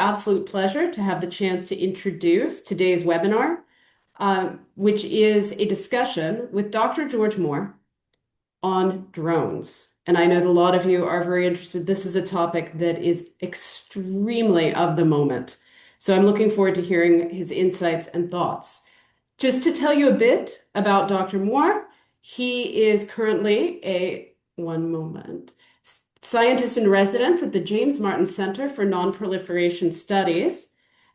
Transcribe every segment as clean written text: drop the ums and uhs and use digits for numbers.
absolute pleasure to have the chance to introduce today's webinar, which is a discussion with Dr. George Moore on drones. And I know that a lot of you are very interested. This is a topic that is extremely of the moment. So I'm looking forward to hearing his insights and thoughts. Just to tell you a bit about Dr. Moore, he is currently one moment, scientist in residence at the James Martin Center for Nonproliferation Studies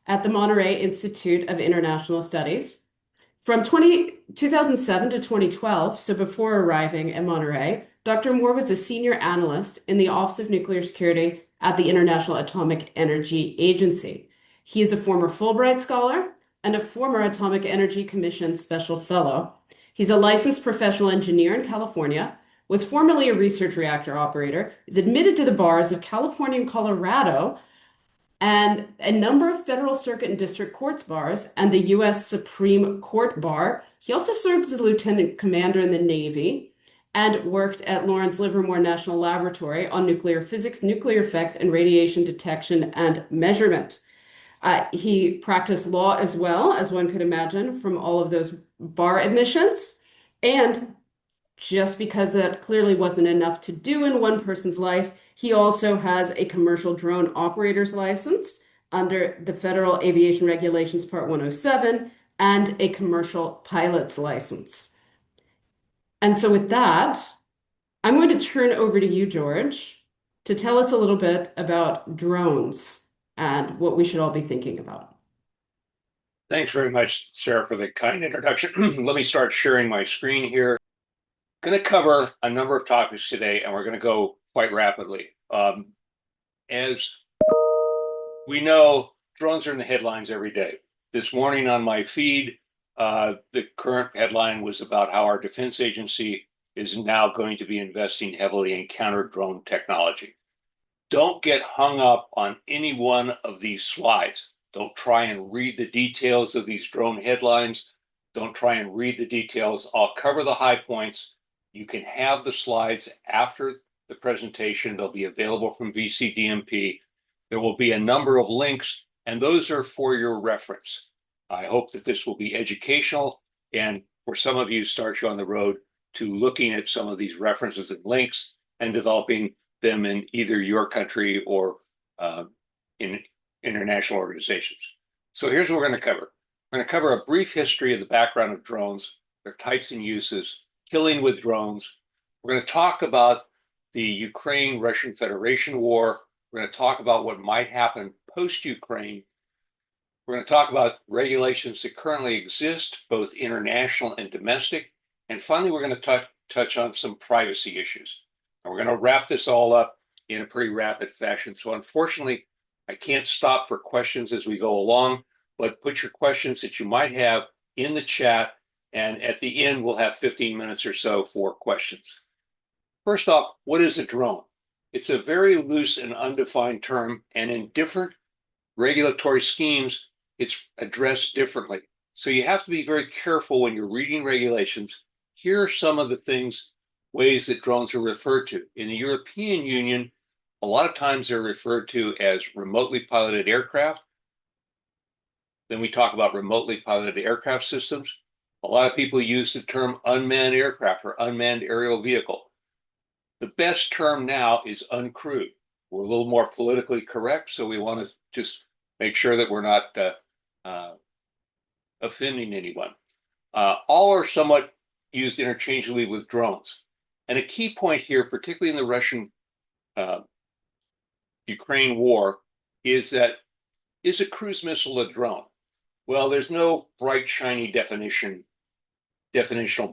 at the Monterey Institute of International Studies. From 2007 to 2012, so before arriving at Monterey, Dr. Moore was a senior analyst in the Office of Nuclear Security at the International Atomic Energy Agency. He is a former Fulbright Scholar and a former Atomic Energy Commission Special Fellow. He's a licensed professional engineer in California, was formerly a research reactor operator, is admitted to the bars of California and Colorado, and a number of federal circuit and district courts bars and the U.S. Supreme Court bar. He also served as a lieutenant commander in the Navy and worked at Lawrence Livermore National Laboratory on nuclear physics, nuclear effects, and radiation detection and measurement. He practiced law as well, as one could imagine from all of those bar admissions. And just because that clearly wasn't enough to do in one person's life, he also has a commercial drone operator's license under the Federal Aviation Regulations Part 107 and a commercial pilot's license. And so with that, I'm going to turn over to you, George, to tell us a little bit about drones and what we should all be thinking about. Thanks very much, Sarah, for the kind introduction. Let me start sharing my screen here. Going to cover a number of topics today, and we're going to go quite rapidly. As we know, drones are in the headlines every day. This morning on my feed, the current headline was about how our defense agency is now going to be investing heavily in counter-drone technology. Don't get hung up on any one of these slides. Don't try and read the details of these drone headlines. Don't try and read the details. I'll cover the high points. You can have the slides after the presentation. They'll be available from VCDNP. There will be a number of links, and those are for your reference. I hope that this will be educational, and for some of you, start you on the road to looking at some of these references and links and developing them in either your country or in international organizations. So here's what we're going to cover. We're going to cover a brief history of the background of drones, their types and uses, killing with drones. We're going to talk about the Ukraine-Russian Federation war. We're going to talk about what might happen post-Ukraine. We're going to talk about regulations that currently exist, both international and domestic. And finally, we're going to touch on some privacy issues. And we're going to wrap this all up in a pretty rapid fashion. So unfortunately, I can't stop for questions as we go along, but put your questions that you might have in the chat. And at the end, we'll have 15 minutes or so for questions. First off, what is a drone? It's a very loose and undefined term, and in different regulatory schemes, it's addressed differently. So you have to be very careful when you're reading regulations. Here are some of the ways that drones are referred to. In the European Union, a lot of times they're referred to as remotely piloted aircraft. Then we talk about remotely piloted aircraft systems. A lot of people use the term unmanned aircraft or unmanned aerial vehicle. The best term now is uncrewed. We're a little more politically correct, so we want to just make sure that we're not offending anyone. All are somewhat used interchangeably with drones. And a key point here, particularly in the Russian-Ukraine war, is that is a cruise missile a drone? Well, there's no bright, shiny definitional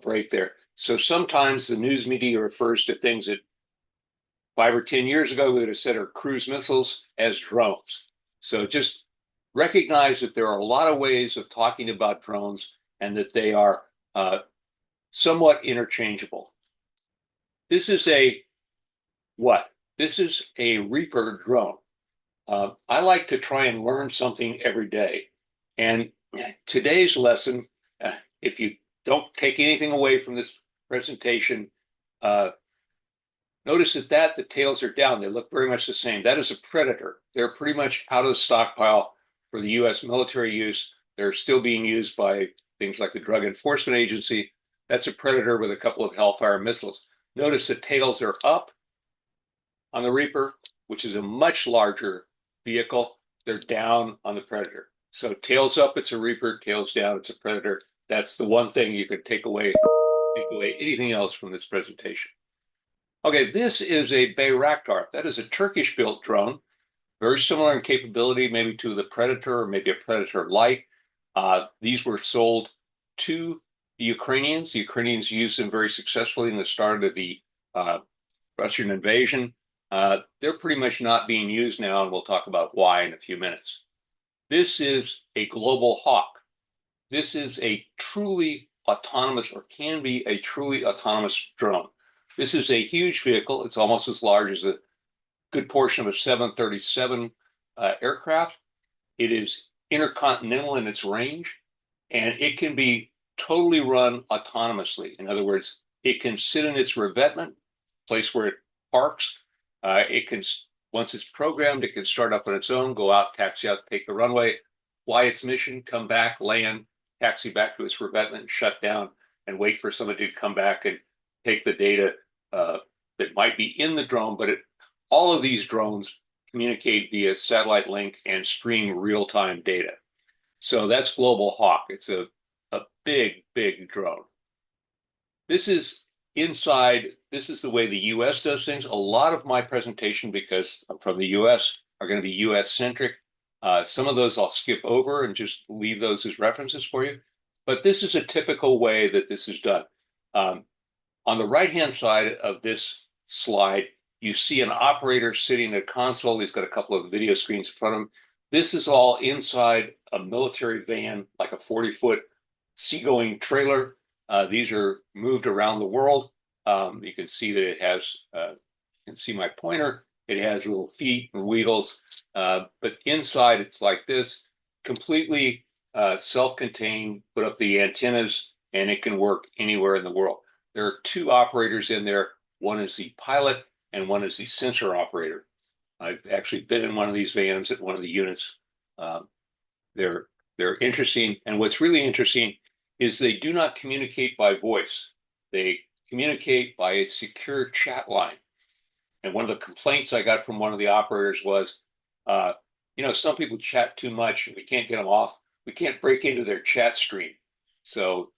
break there. So sometimes the news media refers to things that 5 or 10 years ago we would have said are cruise missiles as drones. So just recognize that there are a lot of ways of talking about drones and that they are somewhat interchangeable. This is a what? This is a Reaper drone. I like to try and learn something every day. And today's lesson, if you don't take anything away from this presentation, Notice that the tails are down. They look very much the same. That is a predator. They're pretty much out of the stockpile for the U.S. military use. They're still being used by things like the Drug Enforcement Agency. That's a predator with a couple of Hellfire missiles. Notice the tails are up on the Reaper, which is a much larger vehicle. They're down on the Predator. So tails up, it's a Reaper. Tails down, it's a Predator. That's the one thing you could take away anything else from this presentation. Okay, this is a Bayraktar. That is a Turkish-built drone, very similar in capability, maybe to the Predator or maybe a Predator Light. These were sold to the Ukrainians. The Ukrainians used them very successfully in the start of the Russian invasion. They're pretty much not being used now, and we'll talk about why in a few minutes. This is a Global Hawk. This is a truly autonomous, or can be a truly autonomous drone. This is a huge vehicle. It's almost as large as a good portion of a 737 aircraft. It is intercontinental in its range, and it can be totally run autonomously. In other words, it can sit in its revetment, place where it parks. It can, once it's programmed, it can start up on its own, go out, taxi out, take the runway, fly its mission, come back, land, taxi back to its revetment, shut down, and wait for somebody to come back and take the data that might be in the drone. But all of these drones communicate via satellite link and stream real-time data. So that's Global Hawk. It's a big, big drone. This is inside, this is the way the US does things. A lot of my presentation, because I'm from the US, are going to be US centric. Some of those I'll skip over and just leave those as references for you. But this is a typical way that this is done. On the right-hand side of this slide, you see an operator sitting at a console. He's got a couple of video screens in front of him. This is all inside a military van, like a 40-foot seagoing trailer. These are moved around the world. You can see that it has, you can see my pointer. It has little feet and wheels, but inside it's like this, completely self-contained, put up the antennas, and it can work anywhere in the world. There are two operators in there. One is the pilot and one is the sensor operator. I've actually been in one of these vans at one of the units. They're interesting. And what's really interesting is they do not communicate by voice. They communicate by a secure chat line. And one of the complaints I got from one of the operators was, some people chat too much. We can't get them off. We can't break into their chat stream. So,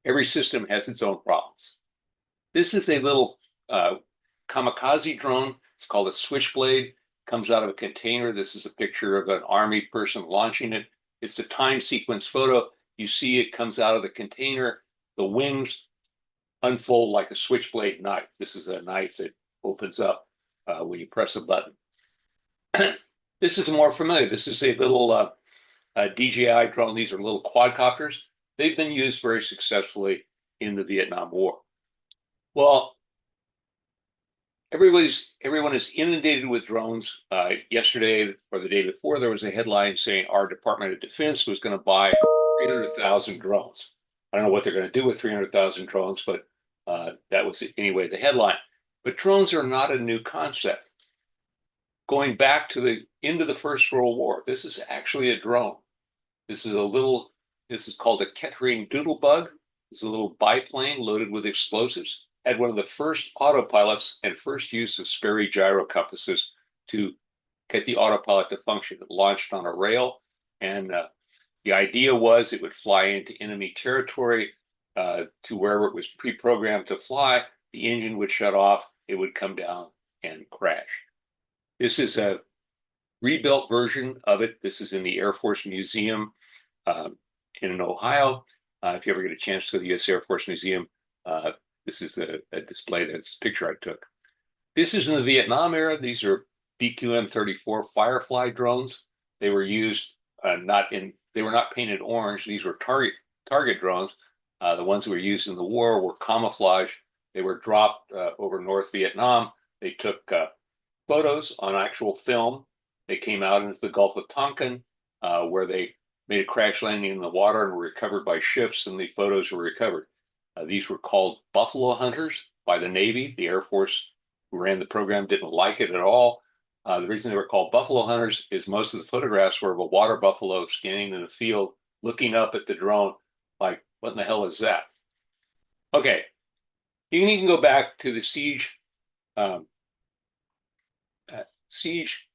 every system has its own problems. This is a little kamikaze drone. It's called a Switchblade. Comes out of a container. This is a picture of an Army person launching it. It's a time sequence photo. You see it comes out of the container. The wings unfold like a switchblade knife. This is a knife that opens up when you press a button. This is more familiar. This is a little DJI drone. These are little quadcopters. They've been used very successfully in the Vietnam War. Well, everyone is inundated with drones. Yesterday or the day before, there was a headline saying our Department of Defense was going to buy 300,000 drones. I don't know what they're going to do with 300,000 drones, but that was anyway the headline. But drones are not a new concept. Going back to the end of the First World War, this is actually a drone. This is called a Kettering Doodlebug. It's a little biplane loaded with explosives. Had one of the first autopilots and first use of Sperry gyro compasses to get the autopilot to function. It launched on a rail, and the idea was it would fly into enemy territory to wherever it was pre-programmed to fly. The engine would shut off. It would come down and crash. This is a rebuilt version of it. This is in the Air Force Museum in Ohio. If you ever get a chance to go to the U.S. Air Force Museum, this is a display. That's a picture I took. This is in the Vietnam era. These are BQM-34 Firefly drones. They were used they were not painted orange. These were target drones. The ones that were used in the war were camouflage. They were dropped over North Vietnam. They took photos on actual film. They came out into the Gulf of Tonkin, where they made a crash landing in the water and were recovered by ships, and the photos were recovered. These were called Buffalo Hunters by the Navy. The Air Force who ran the program didn't like it at all. The reason they were called buffalo hunters is most of the photographs were of a water buffalo standing in the field looking up at the drone like, what in the hell is that? Okay, you can even go back to the um, siege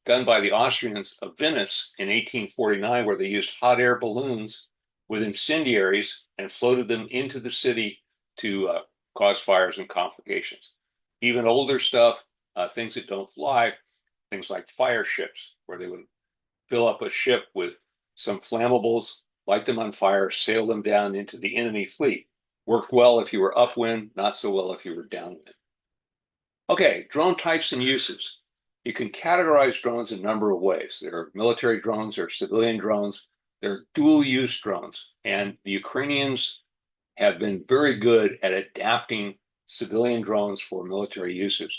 done by the Austrians of Venice in 1849, where they used hot air balloons with incendiaries and floated them into the city to cause fires and complications. Even older stuff, things that don't fly, things like fire ships, where they would fill up a ship with some flammables, light them on fire, sail them down into the enemy fleet. Worked well if you were upwind, not so well if you were downwind. Okay, drone types and uses. You can categorize drones in a number of ways. There are military drones, there are civilian drones, there are dual-use drones. And the Ukrainians have been very good at adapting civilian drones for military uses.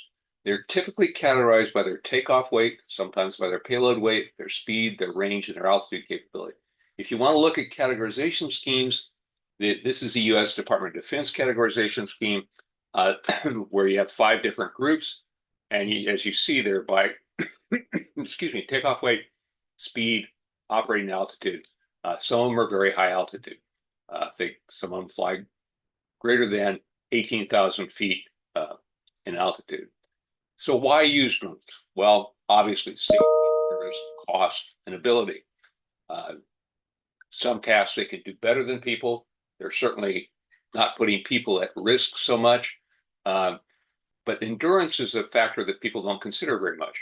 They're typically categorized by their takeoff weight, sometimes by their payload weight, their speed, their range, and their altitude capability. If you want to look at categorization schemes, this is the U.S. Department of Defense categorization scheme, where you have 5 different groups, and as you see there by, excuse me, takeoff weight, speed, operating altitude. Some of them are very high altitude. I think some of them fly greater than 18,000 feet in altitude. So why use drones? Well, obviously safety, there's cost and ability. Some tasks they can do better than people. They're certainly not putting people at risk so much. But endurance is a factor that people don't consider very much.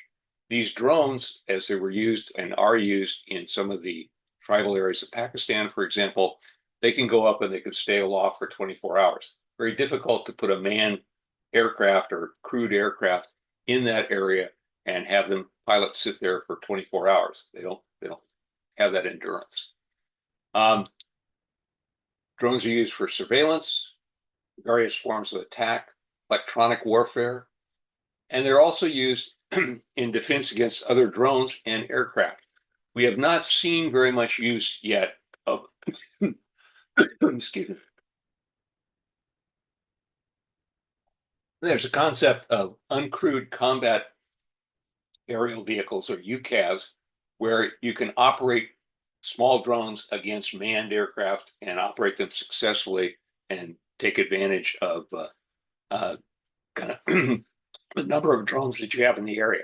These drones, as they were used and are used in some of the tribal areas of Pakistan, for example, they can go up and they can stay aloft for 24 hours. Very difficult to put a manned aircraft or crewed aircraft in that area and have them pilots sit there for 24 hours. They don't have that endurance. Drones are used for surveillance, various forms of attack, electronic warfare, and they're also used in defense against other drones and aircraft. We have not seen very much use yet of, excuse me. There's a concept of uncrewed combat aerial vehicles, or UCAVs, where you can operate small drones against manned aircraft and operate them successfully and take advantage of kind of the number of drones that you have in the area.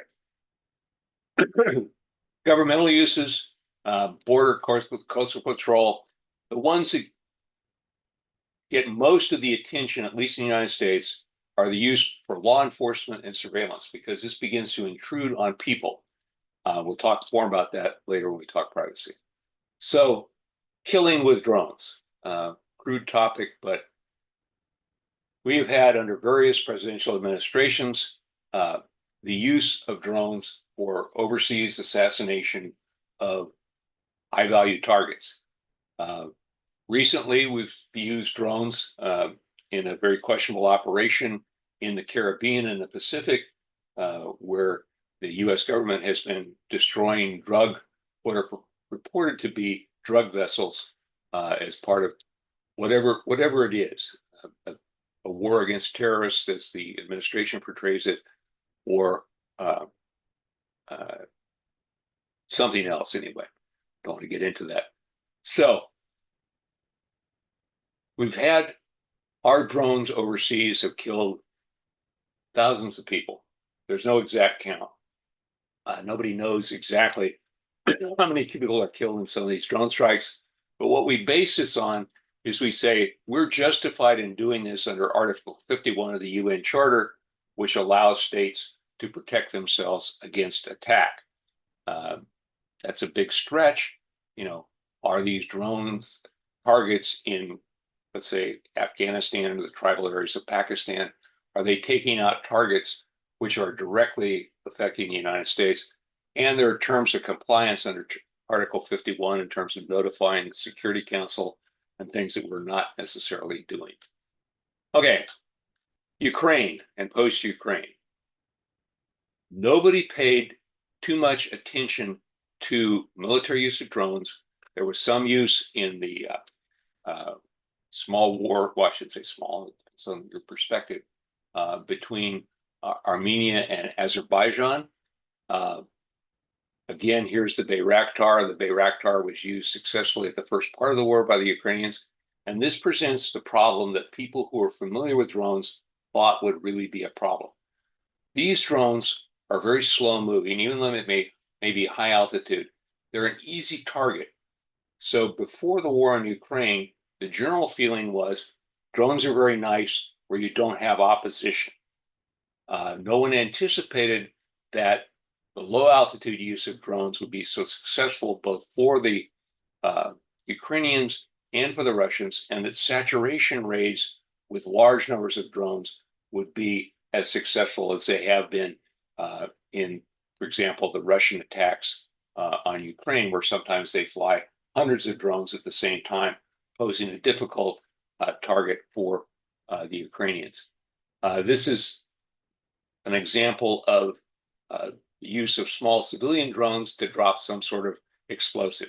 Governmental uses, border coastal patrol, the ones that get most of the attention, at least in the United States, are the use for law enforcement and surveillance, because this begins to intrude on people. We'll talk more about that later when we talk privacy. So, killing with drones, crude topic, but we have had under various presidential administrations the use of drones for overseas assassination of high-value targets. Recently, we've used drones in a very questionable operation in the Caribbean and the Pacific, where the U.S. government has been destroying what are reported to be drug vessels as part of whatever it is, a war against terrorists, as the administration portrays it, or something else. Anyway, don't want to get into that. So we've had our drones overseas have killed thousands of people. There's no exact count. Nobody knows exactly how many people are killed in some of these drone strikes. But what we base this on is we say we're justified in doing this under Article 51 of the UN Charter, which allows states to protect themselves against attack. That's a big stretch. Are these drones targets in, let's say, Afghanistan or the tribal areas of Pakistan? Are they taking out targets which are directly affecting the United States? And there are terms of compliance under Article 51 in terms of notifying the Security Council and things that we're not necessarily doing. Okay, Ukraine and post-Ukraine. Nobody paid too much attention to military use of drones. There was some use in the small war, well, I should say small, it's on your perspective, between Armenia and Azerbaijan. Uh, Again, here's the Bayraktar. The Bayraktar was used successfully at the first part of the war by the Ukrainians. And this presents the problem that people who are familiar with drones thought would really be a problem. These drones are very slow moving, even though it may be high altitude. They're an easy target. So before the war in Ukraine, the general feeling was drones are very nice where you don't have opposition. No one anticipated that the low altitude use of drones would be so successful both for the Ukrainians and for the Russians, and that saturation rates with large numbers of drones would be as successful as they have been in, for example, the Russian attacks on Ukraine, where sometimes they fly hundreds of drones at the same time, posing a difficult target for the Ukrainians. This is an example of the use of small civilian drones to drop some sort of explosive.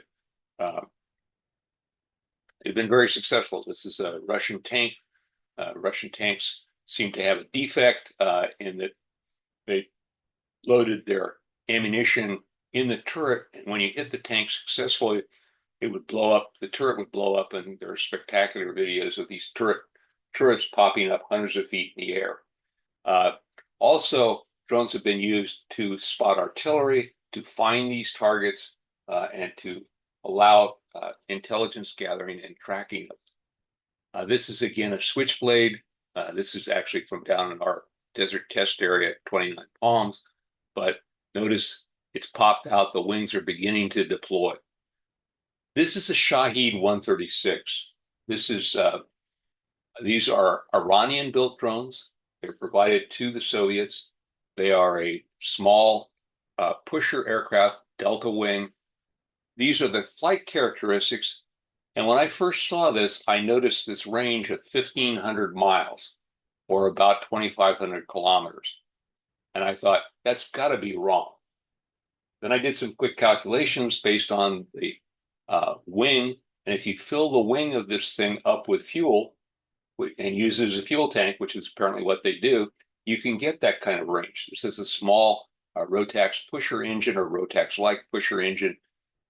They've been very successful. This is a Russian tank. Russian tanks seem to have a defect in that they loaded their ammunition in the turret, and when you hit the tank successfully, it would blow up. The turret would blow up, and there are spectacular videos of these turrets popping up hundreds of feet in the air. Also, drones have been used to spot artillery, to find these targets, and to allow intelligence gathering and tracking of them. This is again a switchblade. This is actually from down in our desert test area at 29 Palms, but notice it's popped out. The wings are beginning to deploy. This is a Shahed 136. These are Iranian-built drones. They're provided to the Soviets. They are a small pusher aircraft, delta wing. These are the flight characteristics. And when I first saw this, I noticed this range of 1,500 miles, or about 2,500 kilometers. And I thought, that's got to be wrong. Then I did some quick calculations based on the wing. And if you fill the wing of this thing up with fuel and use it as a fuel tank, which is apparently what they do, you can get that kind of range. This is a small Rotax pusher engine or Rotax-like pusher engine.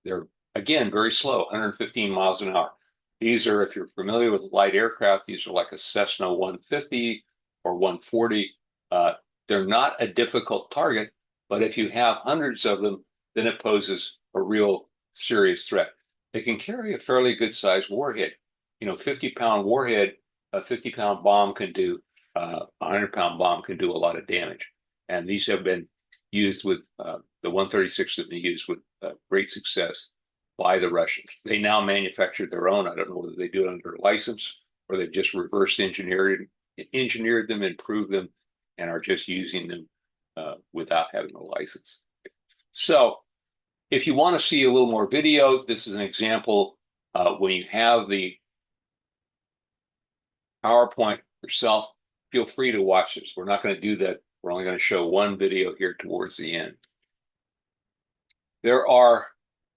They're, again, very slow, 115 miles an hour. These are, if you're familiar with light aircraft, these are like a Cessna 150 or 140. They're not a difficult target, but if you have hundreds of them, then it poses a real serious threat. They can carry a fairly good sized warhead. 50-pound warhead, a 50-pound bomb can do, a 100-pound bomb can do a lot of damage. And these have been used with, the 136 have been used with great success by the Russians. They now manufacture their own. I don't know whether they do it under license or they've just reverse engineered them, improved them, and are just using them without having a license. So if you want to see a little more video, this is an example when you have the PowerPoint yourself, feel free to watch this. We're not going to do that. We're only going to show one video here towards the end. There are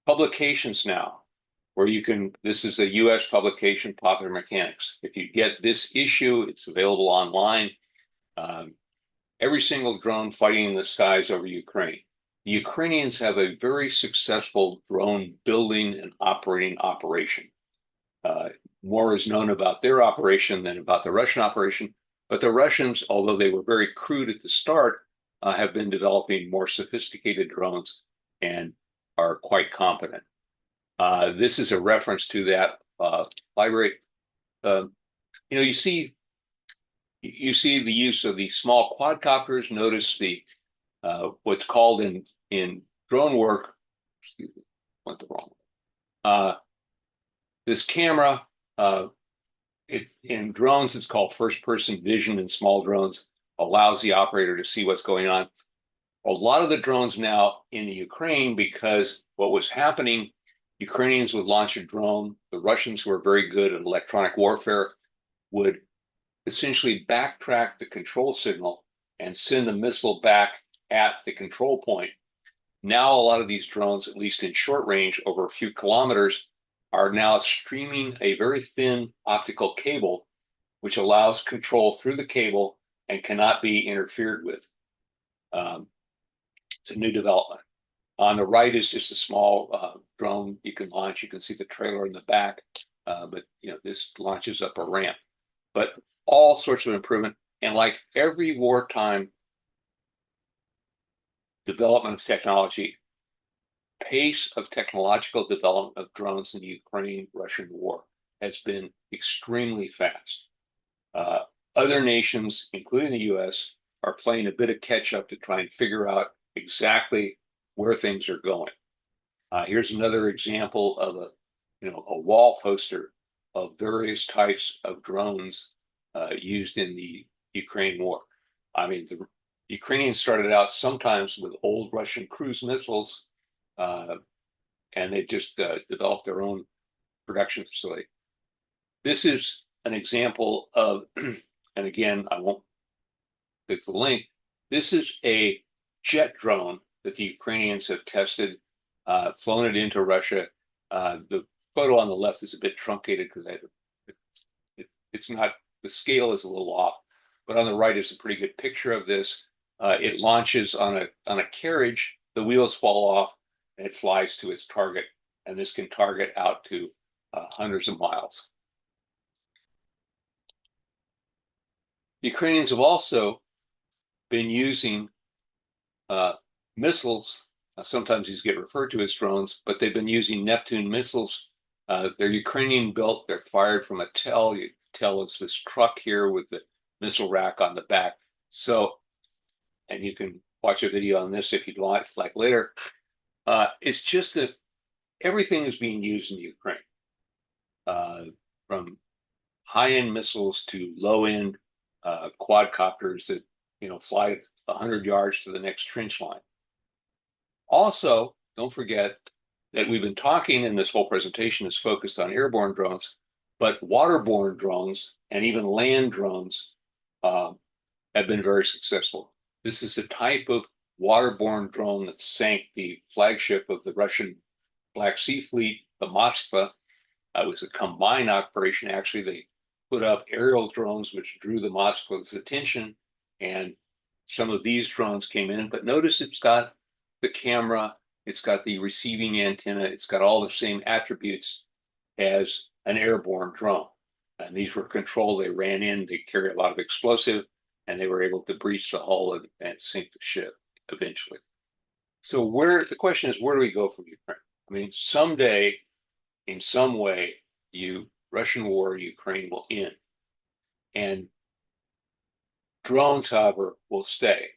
publications now where you can, this is a US publication, Popular Mechanics. If you get this issue, it's available online. Every single drone fighting in the skies over Ukraine. The Ukrainians have a very successful drone building and operating operation. More is known about their operation than about the Russian operation, but the Russians, although they were very crude at the start, have been developing more sophisticated drones and are quite competent. This is a reference to that library. You see the use of the small quadcopters. Notice the what's called in drone work. Excuse me, went the wrong way. This camera in drones, it's called first-person vision in small drones. Allows the operator to see what's going on. A lot of the drones now in the Ukraine, because what was happening, Ukrainians would launch a drone. The Russians, who are very good at electronic warfare, would essentially backtrack the control signal and send the missile back at the control point. Now, a lot of these drones, at least in short range, over a few kilometers, are now streaming a very thin optical cable, which allows control through the cable and cannot be interfered with. It's a new development. On the right is just a small drone you can launch. You can see the trailer in the back, but this launches up a ramp. But all sorts of improvement, and like every wartime development of technology, pace of technological development of drones in the Ukraine-Russian war has been extremely fast. Other nations, including the U.S., are playing a bit of catch up to try and figure out exactly where things are going. Here's another example of a wall poster of various types of drones used in the Ukraine war. I mean, the Ukrainians started out sometimes with old Russian cruise missiles, and they just developed their own production facility. This is an example of, and again, I won't click the link. This is a jet drone that the Ukrainians have tested, flown it into Russia. The photo on the left is a bit truncated because it's not, the scale is a little off, but on the right is a pretty good picture of this. It launches on a carriage, the wheels fall off, and it flies to its target. And this can target out to hundreds of miles. The Ukrainians have also been using missiles. Sometimes these get referred to as drones, but they've been using Neptune missiles. They're Ukrainian built. They're fired from a TEL. TEL is this truck here with the missile rack on the back. So, and you can watch a video on this if you'd like later. It's just that everything is being used in Ukraine, from high-end missiles to low-end quadcopters that fly 100 yards to the next trench line. Also, don't forget that we've been talking, and this whole presentation is focused on airborne drones, but waterborne drones and even land drones have been very successful. This is a type of waterborne drone that sank the flagship of the Russian Black Sea Fleet, the Moskva. It was a combined operation. Actually, they put up aerial drones, which drew the Moskva's attention, and some of these drones came in. But notice it's got the camera, it's got the receiving antenna, it's got all the same attributes as an airborne drone. And these were controlled. They ran in, they carry a lot of explosive, and they were able to breach the hull and sink the ship eventually. So the question is, where do we go from Ukraine? I mean, someday, in some way, the Russian war in Ukraine will end. And drones, however, will stay.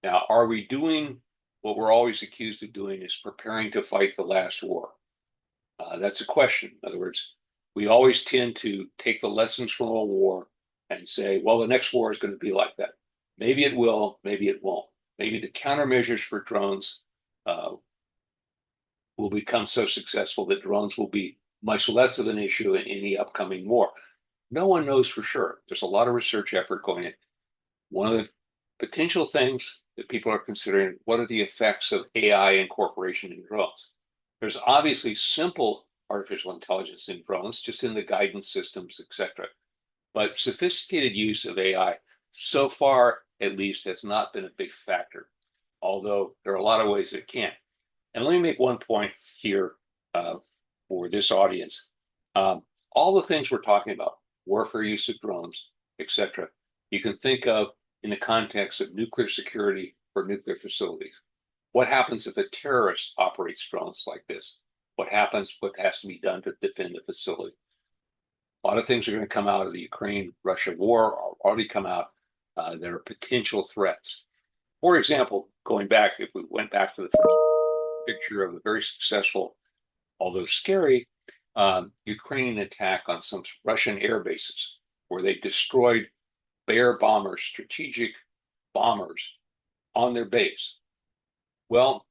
Now, are we doing what we're always accused of doing, is preparing to fight the last war? That's a question. In other words, we always tend to take the lessons from a war and say, well, the next war is going to be like that. Maybe it will, maybe it won't. Maybe the countermeasures for drones will become so successful that drones will be much less of an issue in any upcoming war. No one knows for sure. There's a lot of research effort going in. One of the potential things that people are considering, what are the effects of AI incorporation in drones? There's obviously simple artificial intelligence in drones, just in the guidance systems, etc. But sophisticated use of AI, so far at least, has not been a big factor, although there are a lot of ways it can. And let me make one point here for this audience. All the things we're talking about, warfare use of drones, etc., you can think of in the context of nuclear security for nuclear facilities. What happens if a terrorist operates drones like this? What happens? What has to be done to defend the facility? A lot of things are going to come out of the Ukraine-Russia war, or already come out. There are potential threats. For example, going back, if we went back to the first picture of a very successful, although scary, Ukrainian attack on some Russian air bases, where they destroyed Bear bombers, strategic bombers on their base. Well,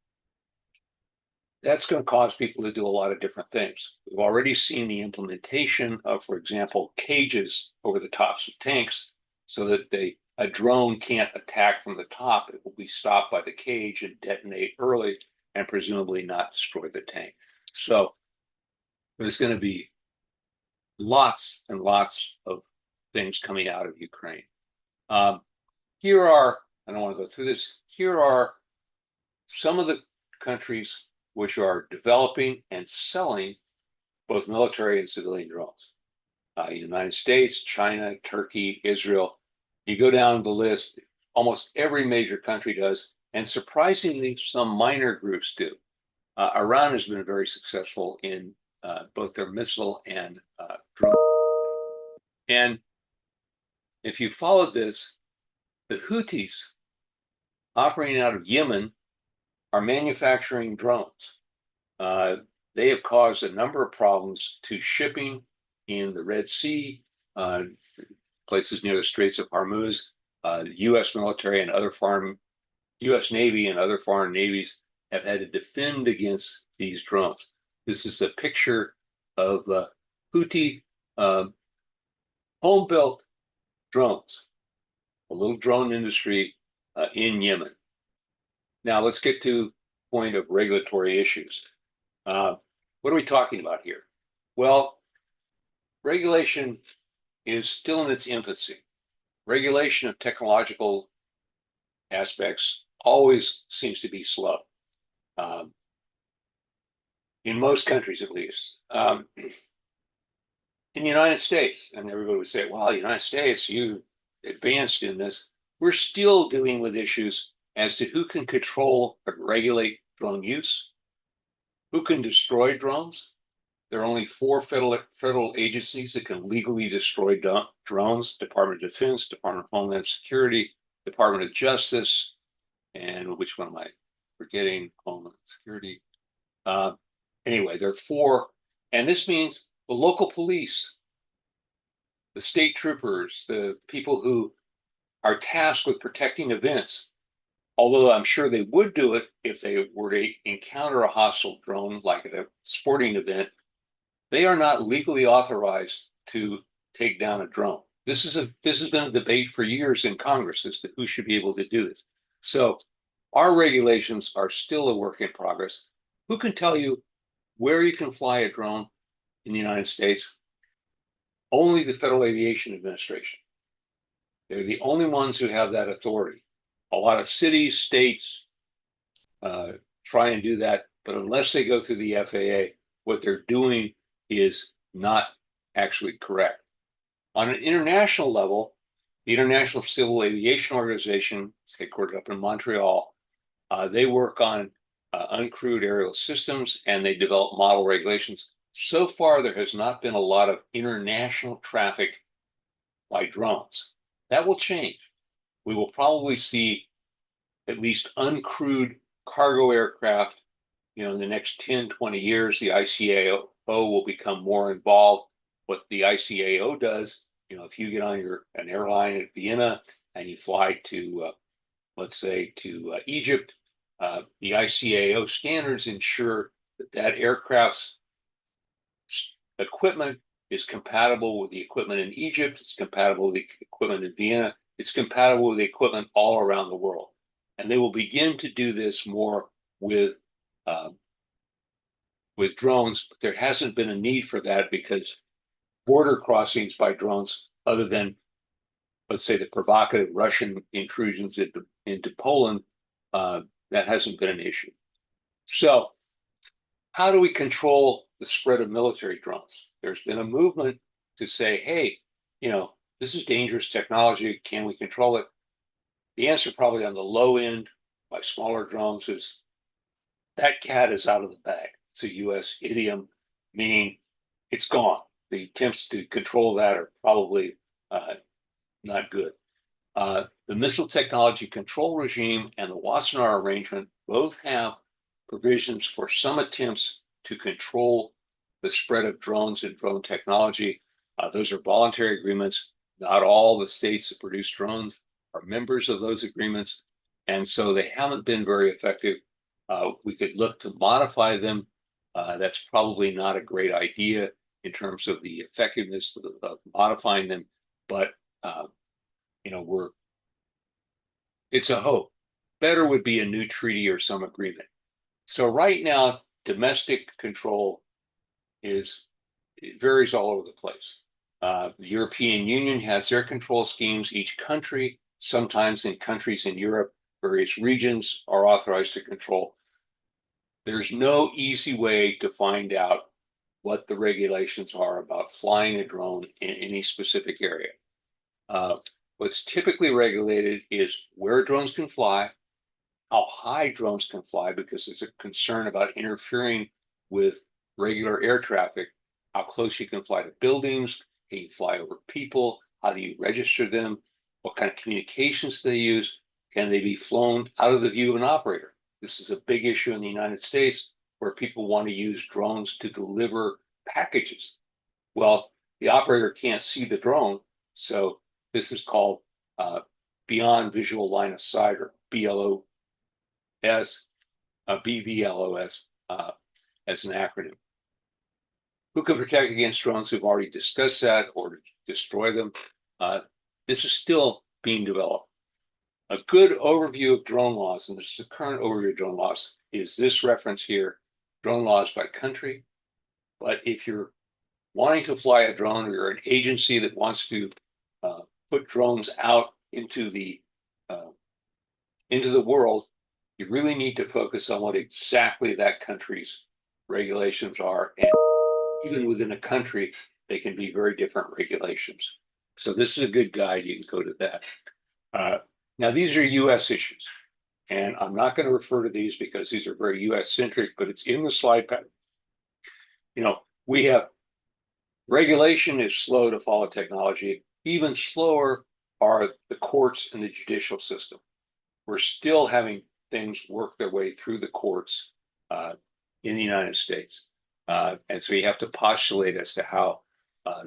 that's going to cause people to do a lot of different things. We've already seen the implementation of, for example, cages over the tops of tanks so that a drone can't attack from the top. It will be stopped by the cage and detonate early and presumably not destroy the tank. So there's going to be lots and lots of things coming out of Ukraine. Here are, I don't want to go through this, here are some of the countries which are developing and selling both military and civilian drones. United States, China, Turkey, Israel. You go down the list, almost every major country does, and surprisingly, some minor groups do. Iran has been very successful in both their missile and drone. And if you followed this, the Houthis operating out of Yemen are manufacturing drones. They have caused a number of problems to shipping in the Red Sea, places near the Straits of Hormuz. The U.S. military and other foreign, U.S. Navy and other foreign navies have had to defend against these drones. This is a picture of Houthi home-built drones, a little drone industry in Yemen. Now let's get to the point of regulatory issues. What are we talking about here? Well, regulation is still in its infancy. Regulation of technological aspects always seems to be slow, in most countries at least. In the United States, and everybody would say, well, United States, you advanced in this. We're still dealing with issues as to who can control or regulate drone use, who can destroy drones. There are only 4 federal agencies that can legally destroy drones: Department of Defense, Department of Homeland Security, Department of Justice, and which one am I forgetting? Homeland Security. Anyway, there are 4, and this means the local police, the state troopers, the people who are tasked with protecting events, although I'm sure they would do it if they were to encounter a hostile drone like at a sporting event, they are not legally authorized to take down a drone. This has been a debate for years in Congress as to who should be able to do this. So our regulations are still a work in progress. Who can tell you where you can fly a drone in the United States? Only the Federal Aviation Administration. They're the only ones who have that authority. A lot of cities, states try and do that, but unless they go through the FAA, what they're doing is not actually correct. On an international level, the International Civil Aviation Organization, headquartered up in Montreal, they work on uncrewed aerial systems and they develop model regulations. So far, there has not been a lot of international traffic by drones. That will change. We will probably see at least uncrewed cargo aircraft, in the next 10, 20 years. The ICAO will become more involved. What the ICAO does, if you get on an airline at Vienna and you fly to, let's say, to Egypt, the ICAO standards ensure that aircraft's equipment is compatible with the equipment in Egypt, it's compatible with the equipment in Vienna, it's compatible with the equipment all around the world. And they will begin to do this more with drones, but there hasn't been a need for that because border crossings by drones, other than, let's say, the provocative Russian intrusions into Poland, that hasn't been an issue. So how do we control the spread of military drones? There's been a movement to say, hey, this is dangerous technology. Can we control it? The answer probably on the low end by smaller drones is that cat is out of the bag. It's a U.S. idiom, meaning it's gone. The attempts to control that are probably not good. The Missile Technology Control Regime and the Wassenaar Arrangement both have provisions for some attempts to control the spread of drones and drone technology. Those are voluntary agreements. Not all the states that produce drones are members of those agreements, and so they haven't been very effective. We could look to modify them. That's probably not a great idea in terms of the effectiveness of modifying them, but it's a hope. Better would be a new treaty or some agreement. So right now, domestic control it varies all over the place. The European Union has their control schemes. Each country, sometimes in countries in Europe, various regions are authorized to control. There's no easy way to find out what the regulations are about flying a drone in any specific area. What's typically regulated is where drones can fly, how high drones can fly, because there's a concern about interfering with regular air traffic, how close you can fly to buildings, can you fly over people, how do you register them, what kind of communications do they use, can they be flown out of the view of an operator? This is a big issue in the United States where people want to use drones to deliver packages. Well, the operator can't see the drone, so this is called beyond visual line of sight, or BVLOS, BVLOS as an acronym. Who can protect against drones? We've already discussed that, or to destroy them. This is still being developed. A good overview of drone laws, and this is the current overview of drone laws, is this reference here, drone laws by country. But if you're wanting to fly a drone, or you're an agency that wants to put drones out into the world, you really need to focus on what exactly that country's regulations are. And even within a country, they can be very different regulations. So this is a good guide. You can go to that. Now, these are U.S. issues, and I'm not going to refer to these because these are very U.S. centric, but it's in the slide pack. You know, we have regulation is slow to follow technology. Even slower are the courts and the judicial system. We're still having things work their way through the courts in the United States. And so you have to postulate as to how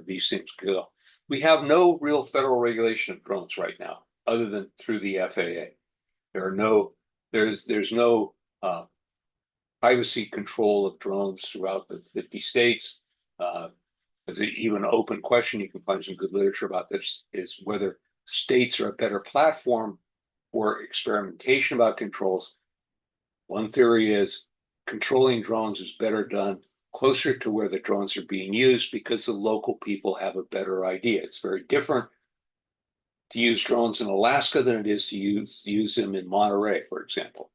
these things go. We have no real federal regulation of drones right now, other than through the FAA. There's no privacy control of drones throughout the 50 states. There's even an open question, you can find some good literature about this, is whether states are a better platform for experimentation about controls. One theory is controlling drones is better done closer to where the drones are being used because the local people have a better idea. It's very different to use drones in Alaska than it is to use them in Monterey, for example.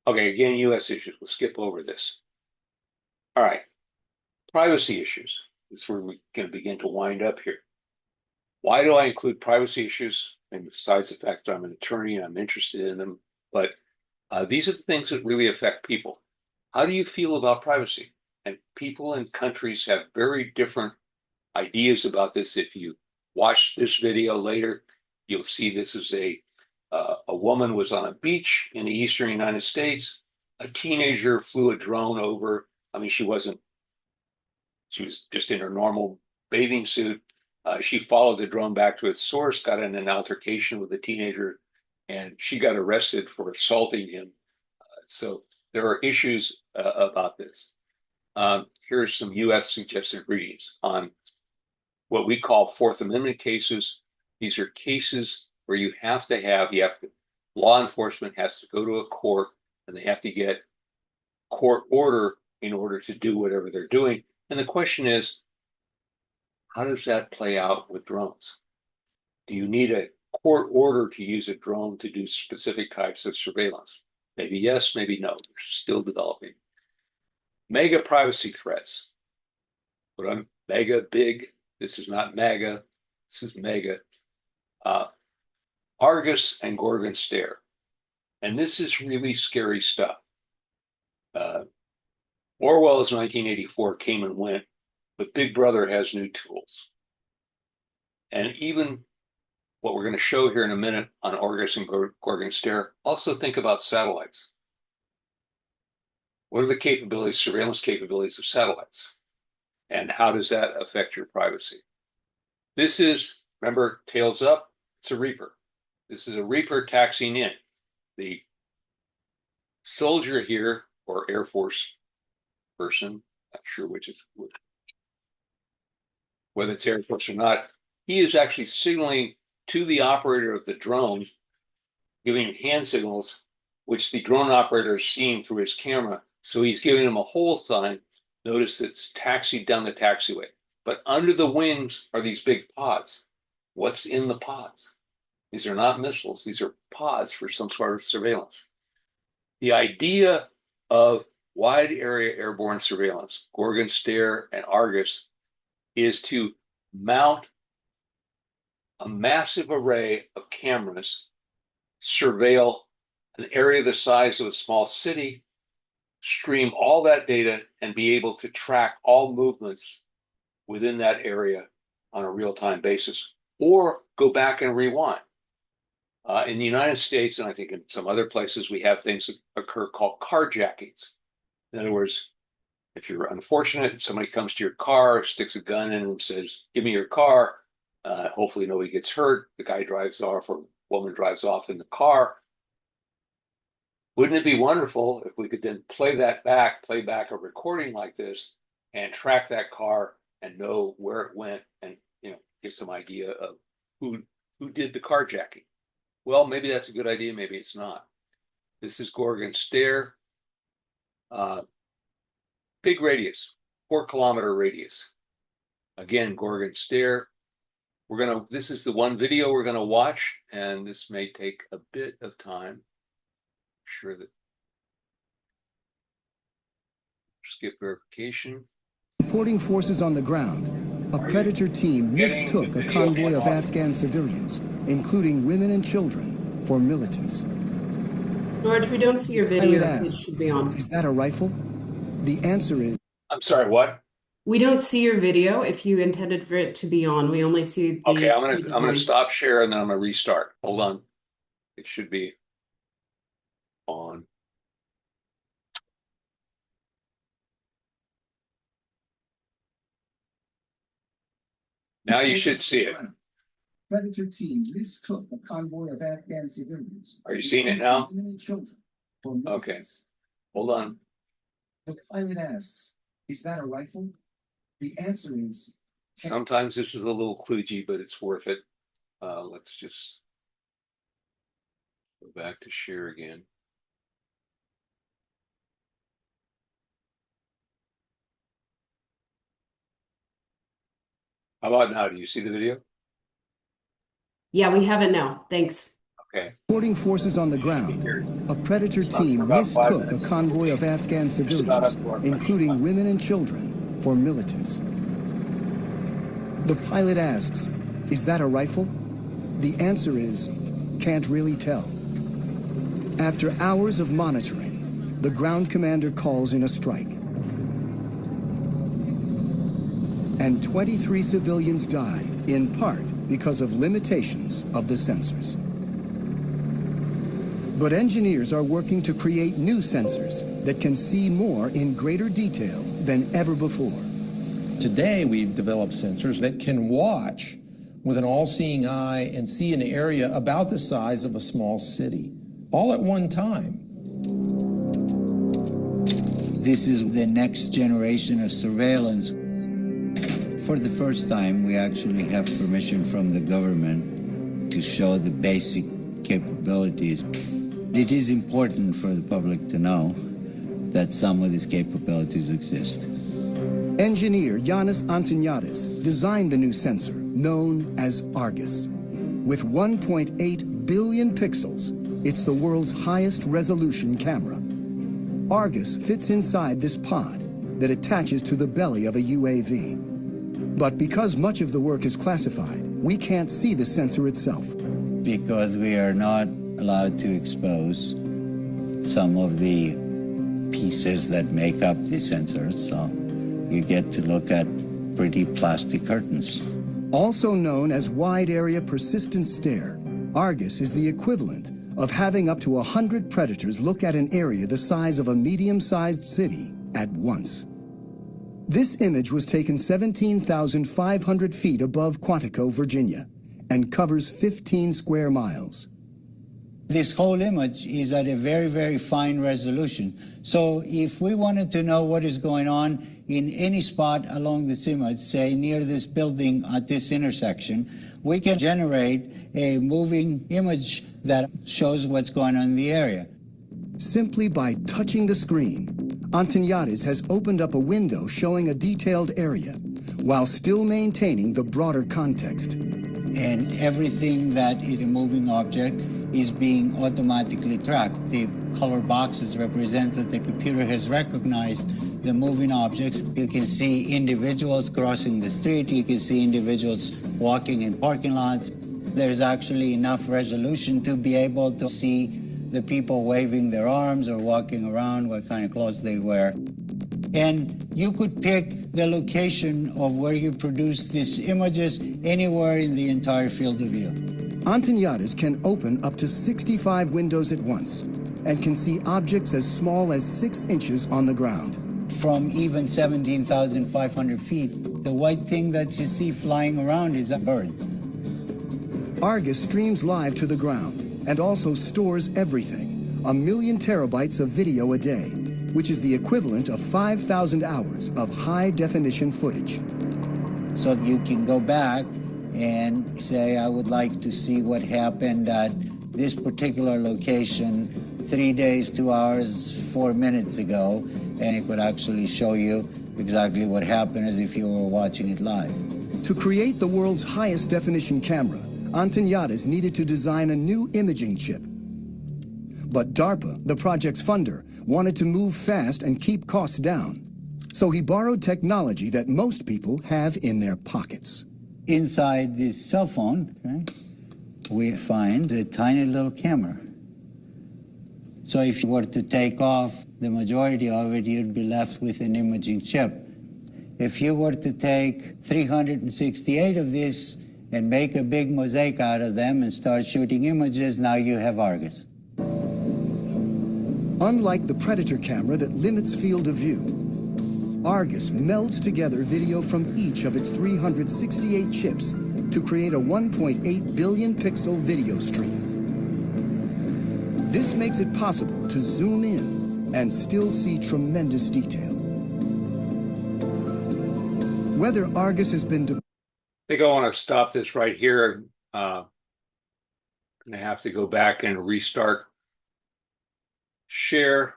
Okay, again, U.S. issues. We'll skip over this. All right, privacy issues. This is where we're going to begin to wind up here. Why do I include privacy issues? And besides the fact that I'm an attorney and I'm interested in them, but these are the things that really affect people. How do you feel about privacy? And people and countries have very different ideas about this. If you watch this video later, you'll see this is a woman was on a beach in the eastern United States. A teenager flew a drone over. I mean, she was just in her normal bathing suit. She followed the drone back to its source, got in an altercation with the teenager, and she got arrested for assaulting him. So there are issues about this. Here's some U.S. suggested readings on what we call Fourth Amendment cases. These are cases where law enforcement has to go to a court, and they have to get court order in order to do whatever they're doing. And the question is, how does that play out with drones? Do you need a court order to use a drone to do specific types of surveillance? Maybe yes, maybe no. They're still developing. Mega privacy threats. But I'm mega big. This is not MAGA. This is mega. Argus and Gorgon stare. And this is really scary stuff. Orwell's 1984 came and went, but Big Brother has new tools. And even what we're going to show here in a minute on Argus and Gorgon stare, also think about satellites. What are the capabilities, surveillance capabilities of satellites? And how does that affect your privacy? This is, remember, tails up, it's a Reaper. This is a Reaper taxiing in. The soldier here, or Air Force person, not sure whether it's Air Force or not, he is actually signaling to the operator of the drone, giving him hand signals, which the drone operator is seeing through his camera. So he's giving him a hold sign. Notice it's taxied down the taxiway. But under the wings are these big pods. What's in the pods? These are not missiles. These are pods for some sort of surveillance. The idea of wide area airborne surveillance, Gorgon Stare and Argus, is to mount a massive array of cameras, surveil an area the size of a small city, stream all that data, and be able to track all movements within that area on a real-time basis, or go back and rewind. In the United States, and I think in some other places, we have things that occur called carjackings. In other words, if you're unfortunate, somebody comes to your car, sticks a gun in and says, give me your car. Hopefully nobody gets hurt. The guy drives off or woman drives off in the car. Wouldn't it be wonderful if we could then play back a recording like this and track that car and know where it went and, get some idea of who did the carjacking? Well, maybe that's a good idea. Maybe it's not. This is Gorgon Stare. Big radius, 4-kilometer radius. Again, Gorgon Stare. This is the one video we're gonna watch, and this may take a bit of time. Sure that skip verification. Reporting forces on the ground, a Predator team mistook a convoy of Afghan civilians, including women and children, for militants. George, we don't see your video. It should be on. Is that a rifle? The answer is... I'm sorry, what? We don't see your video if you intended for it to be on. We only see the... Okay, I'm gonna stop share and then I'm gonna restart. Hold on. It should be on. Now you should see it. Predator team mistook a convoy of Afghan civilians. Are you seeing it now? Okay. Hold on. The pilot asks, is that a rifle? The answer is... Sometimes this is a little kludgy, but it's worth it. Let's just go back to share again. How about now? Do you see the video? Yeah, we have it now. Thanks. Okay. Reporting forces on the ground, a Predator team mistook a convoy of Afghan civilians, including women and children, for militants. The pilot asks, is that a rifle? The answer is, can't really tell. After hours of monitoring, the ground commander calls in a strike. And 23 civilians die, in part because of limitations of the sensors. But engineers are working to create new sensors that can see more in greater detail than ever before. Today, we've developed sensors that can watch with an all-seeing eye and see an area about the size of a small city, all at one time. This is the next generation of surveillance. For the first time, we actually have permission from the government to show the basic capabilities. It is important for the public to know that some of these capabilities exist. Engineer Yanis Antoniadis designed the new sensor, known as Argus. With 1.8 billion pixels, it's the world's highest resolution camera. Argus fits inside this pod that attaches to the belly of a UAV. But because much of the work is classified, we can't see the sensor itself. Because we are not allowed to expose some of the pieces that make up the sensors, so you get to look at pretty plastic curtains. Also known as Wide Area Persistent Stare, Argus is the equivalent of having up to 100 predators look at an area the size of a medium-sized city at once. This image was taken 17,500 feet above Quantico, Virginia, and covers 15 square miles. This whole image is at a very, very fine resolution. So if we wanted to know what is going on in any spot along this image, say near this building at this intersection, we can generate a moving image that shows what's going on in the area. Simply by touching the screen, Antoniadis has opened up a window showing a detailed area, while still maintaining the broader context. and everything that is a moving object is being automatically tracked. The color boxes represent that the computer has recognized the moving objects. You can see individuals crossing the street. You can see individuals walking in parking lots. There's actually enough resolution to be able to see the people waving their arms or walking around, what kind of clothes they wear. And you could pick the location of where you produce these images anywhere in the entire field of view. Antoniades can open up to 65 windows at once and can see objects as small as 6 inches on the ground. From even 17,500 feet, the white thing that you see flying around is a bird. Argus streams live to the ground and also stores everything, 1 million terabytes of video a day, which is the equivalent of 5,000 hours of high-definition footage. So you can go back and say, I would like to see what happened at this particular location 3 days, 2 hours, 4 minutes ago, and it would actually show you exactly what happened as if you were watching it live. To create the world's highest definition camera, Antoniades needed to design a new imaging chip. But DARPA, the project's funder, wanted to move fast and keep costs down. So he borrowed technology that most people have in their pockets. Inside this cell phone, okay, we find a tiny little camera. So if you were to take off the majority of it, you'd be left with an imaging chip. If you were to take 368 of this and make a big mosaic out of them and start shooting images, now you have Argus. Unlike the Predator camera that limits field of view, Argus melds together video from each of its 368 chips to create a 1.8 billion pixel video stream. This makes it possible to zoom in and still see tremendous detail. Whether Argus has been I think I want to stop this right here. I'm going to have to go back and restart share.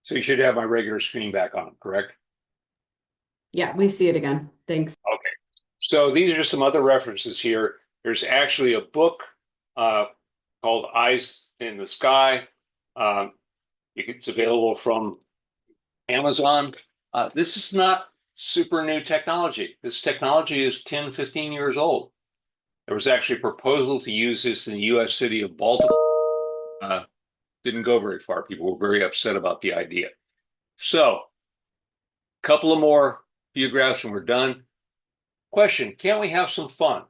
So you should have my regular screen back on, correct? Yeah, we see it again. Thanks. Okay. So these are some other references here. There's actually a book called Eyes in the Sky. It's available from Amazon. This is not super new technology. This technology is 10, 15 years old. There was actually a proposal to use this in the U.S. city of Baltimore. Didn't go very far. People were very upset about the idea. So, a couple of more photographs and we're done. Question, can't we have some fun?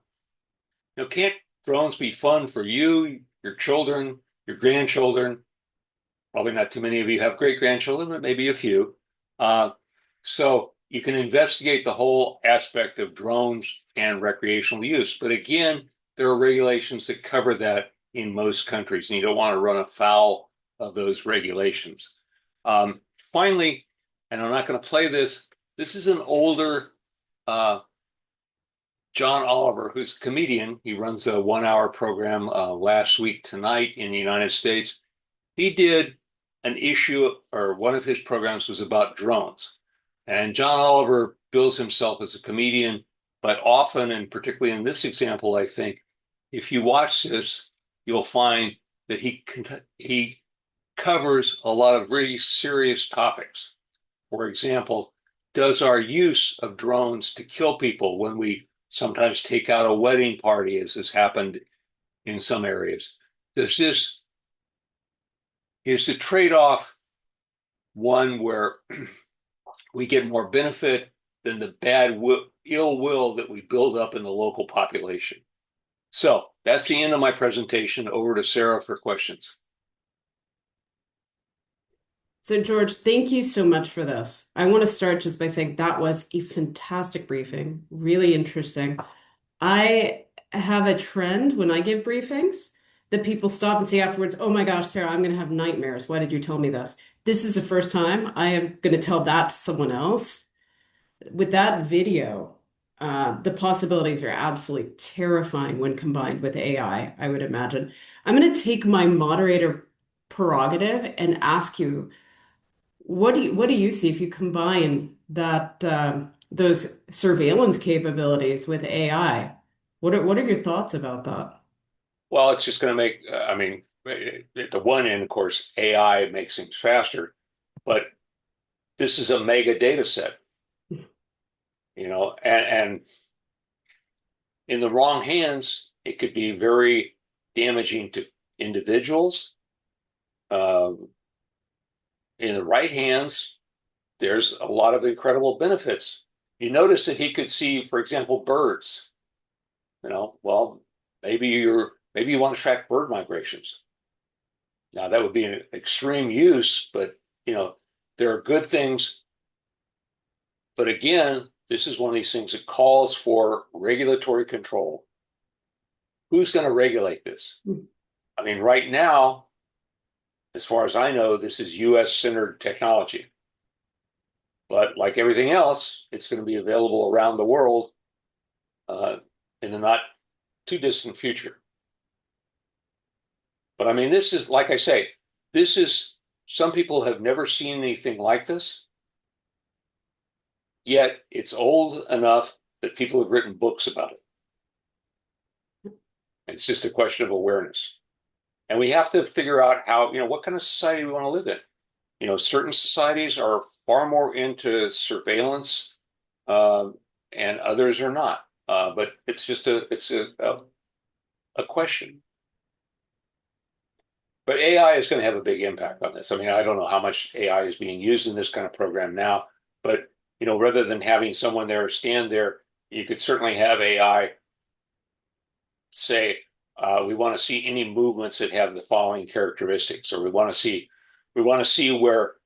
Can't drones be fun for you, your children, your grandchildren? Probably not too many of you have great-grandchildren, but maybe a few. So you can investigate the whole aspect of drones and recreational use. But again, there are regulations that cover that in most countries, and you don't want to run afoul of those regulations. Finally, and I'm not going to play this, this is an older John Oliver, who's a comedian. He runs a 1-hour program Last Week Tonight in the United States. He did an issue, or one of his programs was about drones. And John Oliver bills himself as a comedian, but often, and particularly in this example, I think, if you watch this, you'll find that he covers a lot of really serious topics. For example, does our use of drones to kill people when we sometimes take out a wedding party, as has happened in some areas, is the trade-off one where we get more benefit than the ill will that we build up in the local population? So that's the end of my presentation. Over to Sarah for questions. So George, thank you so much for this. I want to start just by saying that was a fantastic briefing, really interesting. I have a trend when I give briefings that people stop and say afterwards, oh my gosh, Sarah, I'm going to have nightmares. Why did you tell me this? This is the first time I am going to tell that to someone else. With that video, The possibilities are absolutely terrifying when combined with AI, I would imagine. I'm going to take my moderator prerogative and ask you, what do you see if you combine that those surveillance capabilities with AI? What are your thoughts about that? Well, it's just going to make, I mean, at the one end, of course, AI makes things faster, but this is a mega data set, and in the wrong hands, it could be very damaging to individuals. Um, in the right hands, there's a lot of incredible benefits. You notice that he could see, for example, birds. Well, maybe you want to track bird migrations. Now that would be an extreme use, but there are good things. But again, this is one of these things that calls for regulatory control. Who's going to regulate this? I mean, right now, as far as I know, this is US centered technology. But like everything else, it's going to be available around the world in the not too distant future. But I mean, this is, like I say, some people have never seen anything like this, yet it's old enough that people have written books about it. It's just a question of awareness. And we have to figure out what kind of society we want to live in. Certain societies are far more into surveillance, and others are not. But it's a question. But AI is going to have a big impact on this. I mean, I don't know how much AI is being used in this kind of program now, but rather than having someone there stand there, you could certainly have AI say, we want to see any movements that have the following characteristics, or we want to see where,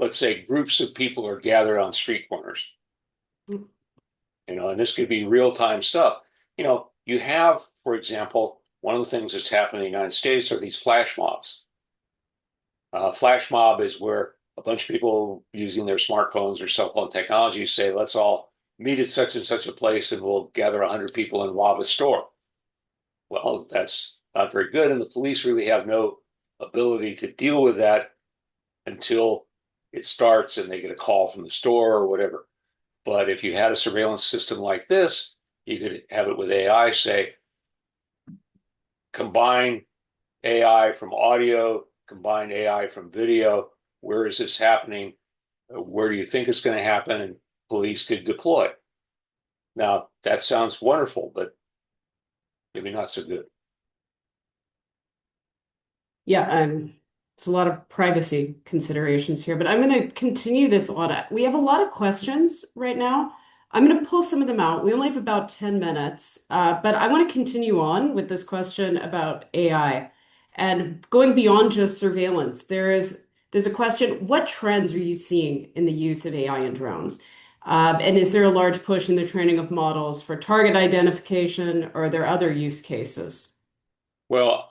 let's say, groups of people are gathered on street corners. And this could be real-time stuff. You have, for example, one of the things that's happening in the United States are these flash mobs. Flash mob is where a bunch of people using their smartphones or cell phone technology say, let's all meet at such and such a place and we'll gather 100 people and rob a store. Well, that's not very good, and the police really have no ability to deal with that until it starts and they get a call from the store or whatever. But if you had a surveillance system like this, you could have it with AI say, combine AI from audio, combine AI from video. Where is this happening? Where do you think it's going to happen? And police could deploy. Now, that sounds wonderful, but maybe not so good. Yeah, it's a lot of privacy considerations here, but I'm going to continue this audit. We have a lot of questions right now. I'm going to pull some of them out. We only have about 10 minutes, but I want to continue on with this question about AI and going beyond just surveillance. There's a question, what trends are you seeing in the use of AI and drones? And is there a large push in the training of models for target identification, or are there other use cases? Well,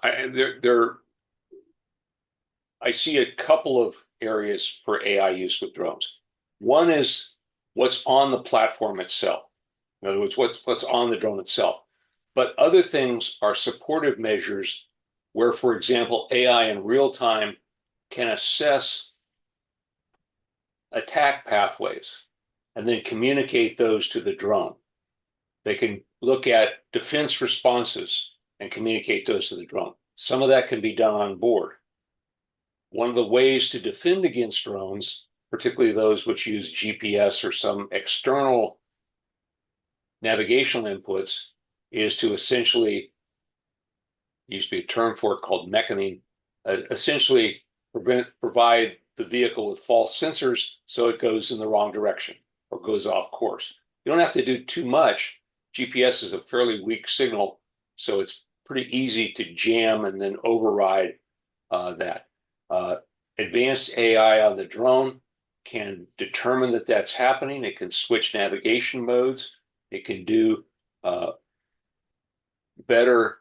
I see a couple of areas for AI use with drones. One is what's on the platform itself. In other words, what's on the drone itself. But other things are supportive measures where, for example, AI in real time can assess attack pathways and then communicate those to the drone. They can look at defense responses and communicate those to the drone. Some of that can be done on board. One of the ways to defend against drones, particularly those which use GPS or some external navigational inputs, is to essentially, used to be a term for it called meccaning, essentially provide the vehicle with false sensors so it goes in the wrong direction or goes off course. You don't have to do too much. GPS is a fairly weak signal, so it's pretty easy to jam and then override that. Advanced AI on the drone can determine that that's happening. It can switch navigation modes. It can do better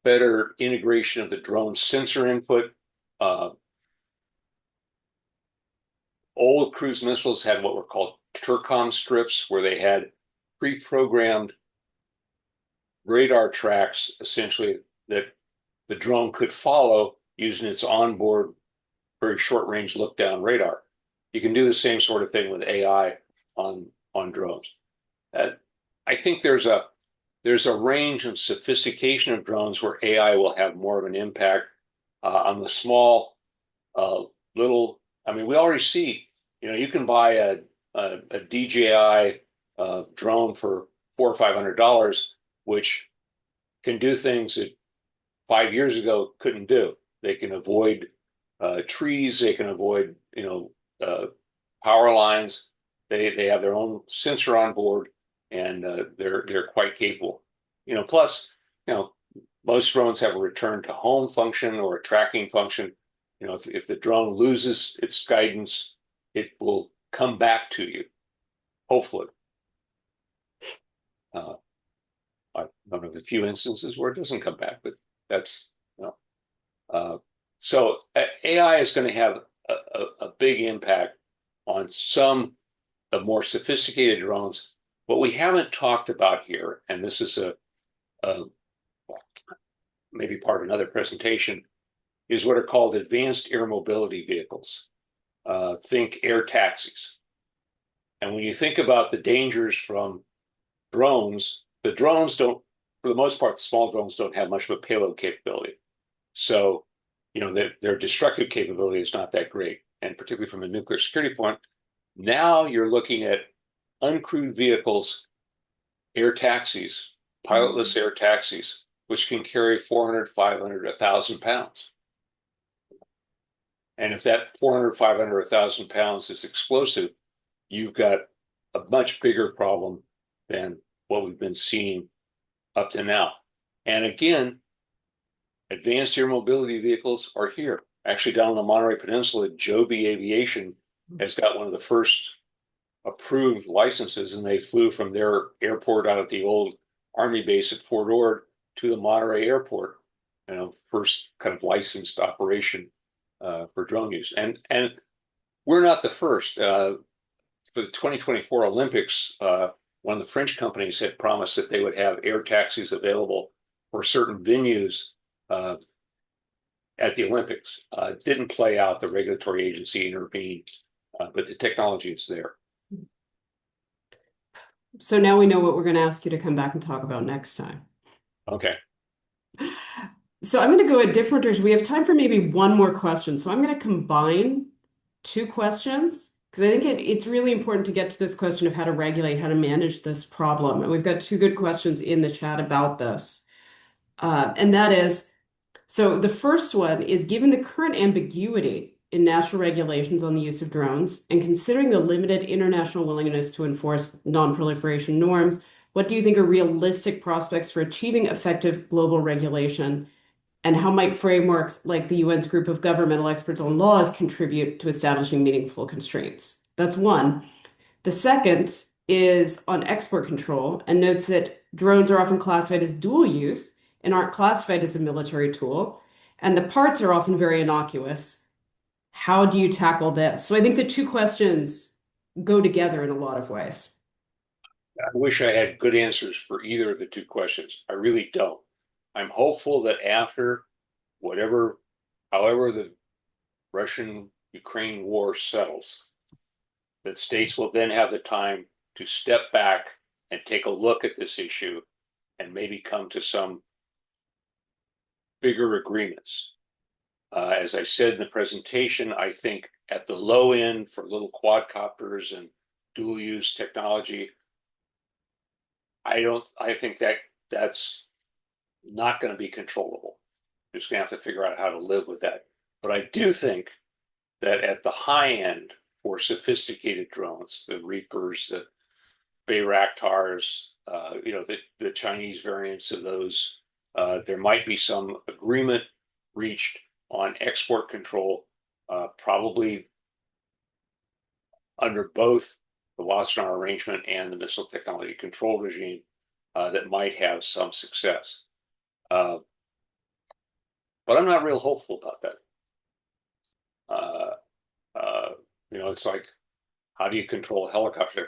better integration of the drone sensor input. Old cruise missiles had what were called Turcom strips where they had pre-programmed radar tracks, essentially, that the drone could follow using its onboard, very short-range look-down radar. You can do the same sort of thing with AI on drones. I think there's a range and sophistication of drones where AI will have more of an impact on the small, little. I mean, we already see. You can buy a DJI drone for $400 or $500, which can do things that 5 years ago couldn't do. They can avoid trees. They can avoid power lines. They have their own sensor on board, and they're quite capable. Plus, most drones have a return to home function or a tracking function. If the drone loses its guidance, it will come back to you, hopefully. I don't know the few instances where it doesn't come back, but that's so AI is going to have a big impact on some of the more sophisticated drones. What we haven't talked about here, and this is a maybe part of another presentation, is what are called advanced air mobility vehicles. Think air taxis. And when you think about the dangers from drones, the drones don't, for the most part, the small drones don't have much of a payload capability. So, their destructive capability is not that great. And particularly from a nuclear security point, now you're looking at uncrewed vehicles, air taxis, pilotless air taxis, which can carry 400, 500, 1,000 pounds. And if that 400, 500, 1,000 pounds is explosive, you've got a much bigger problem than what we've been seeing up to now. And again, advanced air mobility vehicles are here. Actually, down on the Monterey Peninsula, Joby Aviation has got one of the first approved licenses, and they flew from their airport out at the old Army base at Fort Ord to the Monterey Airport. First kind of licensed operation for drone use. And we're not the first. For the 2024 Olympics, one of the French companies had promised that they would have air taxis available for certain venues at the Olympics. It didn't play out. The regulatory agency intervened, but the technology is there. So now we know what we're going to ask you to come back and talk about next time. Okay. So I'm going to go a different direction. We have time for maybe one more question. So I'm going to combine two questions because I think it's really important to get to this question of how to regulate, how to manage this problem. And we've got two good questions in the chat about this. And that is, so the first one is, given the current ambiguity in national regulations on the use of drones and considering the limited international willingness to enforce non-proliferation norms, what do you think are realistic prospects for achieving effective global regulation? And how might frameworks like the UN's group of governmental experts on laws contribute to establishing meaningful constraints? That's one. The second is on export control and notes that drones are often classified as dual use and aren't classified as a military tool, and the parts are often very innocuous. How do you tackle this? So I think the two questions go together in a lot of ways. I wish I had good answers for either of the two questions. I really don't. I'm hopeful that after however the Russian-Ukraine war settles, that states will then have the time to step back and take a look at this issue and maybe come to some bigger agreements. As I said in the presentation, I think at the low end for little quadcopters and dual use technology, I think that's not going to be controllable. You're just going to have to figure out how to live with that. But I do think that at the high end for sophisticated drones, the Reapers, the Bayraktars, the Chinese variants of those, there might be some agreement reached on export control, probably under both the Wassenaar Arrangement and the Missile Technology Control Regime, that might have some success. But I'm not real hopeful about that. It's like How do you control helicopter?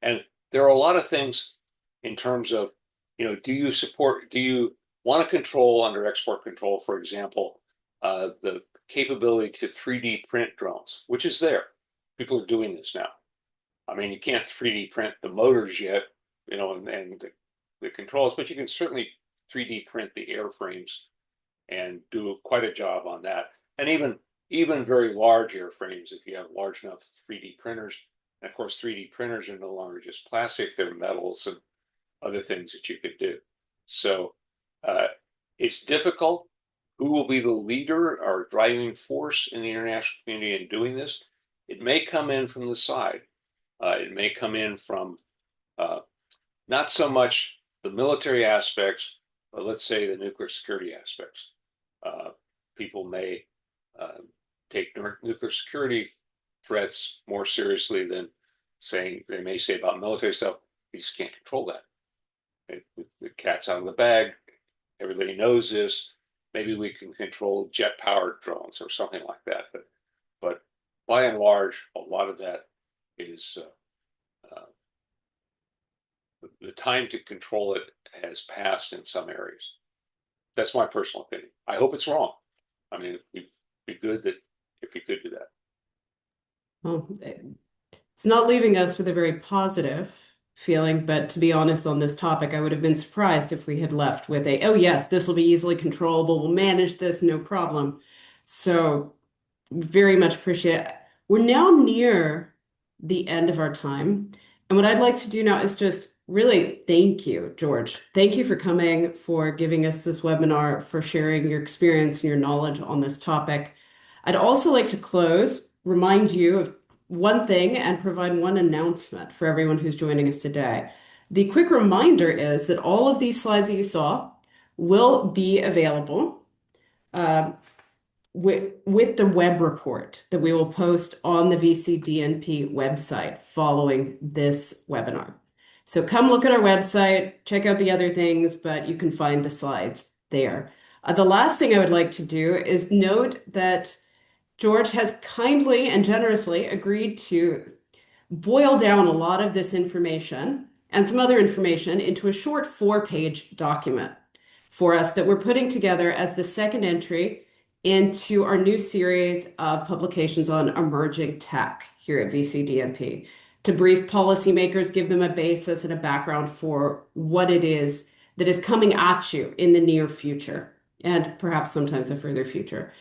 And there are a lot of things in terms of, do you want to control under export control, for example, the capability to 3D print drones, which is there. People are doing this now. I mean, you can't 3D print the motors yet, and the controls, but you can certainly 3D print the airframes and do quite a job on that. And even very large airframes, if you have large enough 3D printers. And of course, 3D printers are no longer just plastic; they're metals and other things that you could do. So it's difficult. Who will be the leader or driving force in the international community in doing this? It may come in from the side. It may come in from uh, not so much the military aspects, but let's say the nuclear security aspects. Uh, People may uh, take nuclear security threats more seriously than saying they may say about military stuff. We just can't control that. The cat's out of the bag. Everybody knows this. Maybe we can control jet-powered drones or something like that. But by and large, a lot of that is the time to control it has passed in some areas. That's my personal opinion. I hope it's wrong. I mean, it'd be good that if you could do that. Well, it's not leaving us with a very positive feeling, but to be honest on this topic, I would have been surprised if we had left with a, oh yes, this will be easily controllable. We'll manage this, no problem. So very much appreciate it. We're now near the end of our time. And what I'd like to do now is just really thank you, George. Thank you for coming, for giving us this webinar, for sharing your experience and your knowledge on this topic. I'd also like to close, remind you of one thing, and provide one announcement for everyone who's joining us today. The quick reminder is that all of these slides that you saw will be available uh, with the web report that we will post on the VCDNP website following this webinar. So come look at our website, check out the other things, but you can find the slides there. The last thing I would like to do is note that George has kindly and generously agreed to boil down a lot of this information and some other information into a short 4-page document for us that we're putting together as the second entry into our new series of publications on emerging tech here at VCDNP to brief policymakers, give them a basis and a background for what it is that is coming at you in the near future and perhaps sometimes a further future.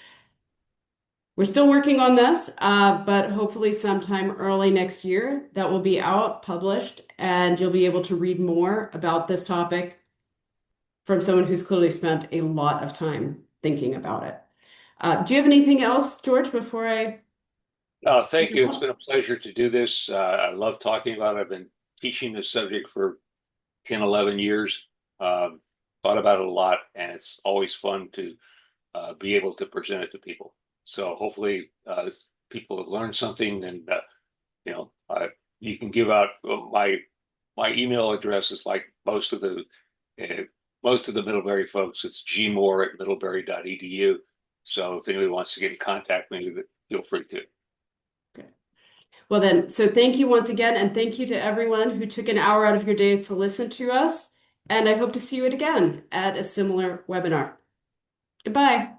We're still working on this, but hopefully sometime early next year that will be out, published, and you'll be able to read more about this topic from someone who's clearly spent a lot of time thinking about it. Do you have anything else, George, before I? Thank you. It's been a pleasure to do this. I love talking about it. I've been teaching this subject for 10, 11 years. Thought about it a lot, and it's always fun to be able to present it to people. So hopefully people have learned something, and you can give out my email address is like most of the Middlebury folks. It's gmoore@middlebury.edu. So if anybody wants to get in contact with me, feel free to. Okay. Well then, so thank you once again, and thank you to everyone who took an hour out of your days to listen to us. And I hope to see you again at a similar webinar. Goodbye.